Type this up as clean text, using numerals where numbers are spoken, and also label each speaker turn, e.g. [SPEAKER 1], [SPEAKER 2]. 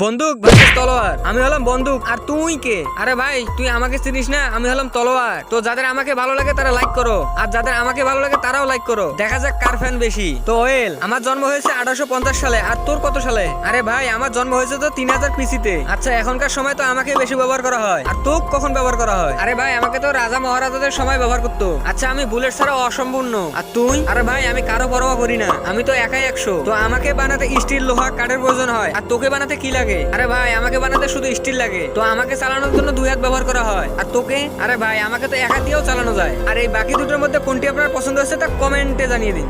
[SPEAKER 1] বন্দুক ভার্সেস তলোয়ার। আমি হলাম বন্দুক আর তুই কে? আরে ভাই তুই আমাকে চিনিস না, আমি হলাম তলোয়ার। তো যাদের আমাকে ভালো লাগে তারা লাইক করো, আর যাদের আমাকে ভালো লাগে তারাও লাইক করো। দেখা যাক কার ফ্যান বেশি। তো ওয়েল, আমার জন্ম হয়েছে 1850 সালে, আর তোর কত সালে? আরে ভাই আমার জন্ম হয়েছে তো 3000 পিসিতে। আচ্ছা এখনকার সময় তো আমাকে বেশি ব্যবহার করা হয়, আর তোকে কখন ব্যবহার করা হয়? আরে ভাই আমাকে তো রাজা মহারাজাদের সময় ব্যবহার করতো। আচ্ছা আমি বুলেট ছাড়া অসম্পূর্ণ, আর তুই? আরে ভাই আমি কারো পরোয়া করি না, আমি তো একাই 100। তো আমাকে বানাতে স্টিল, লোহা, কাঠের প্রয়োজন হয়, আর তোকে বানাতে কি লাগে? আরে ভাই আমাকে বানাতে শুধু স্টিল লাগে। তো আমাকে চালানোর জন্য 2 হাত ব্যবহার করা হয়, আর তোকে? আরে ভাই আমাকে তো 1 হাত দিয়েও চালানো যায়। আর এই বাকি দুটোর মধ্যে কোনটি আপনার পছন্দ হচ্ছে তা কমেন্টে জানিয়ে দিন।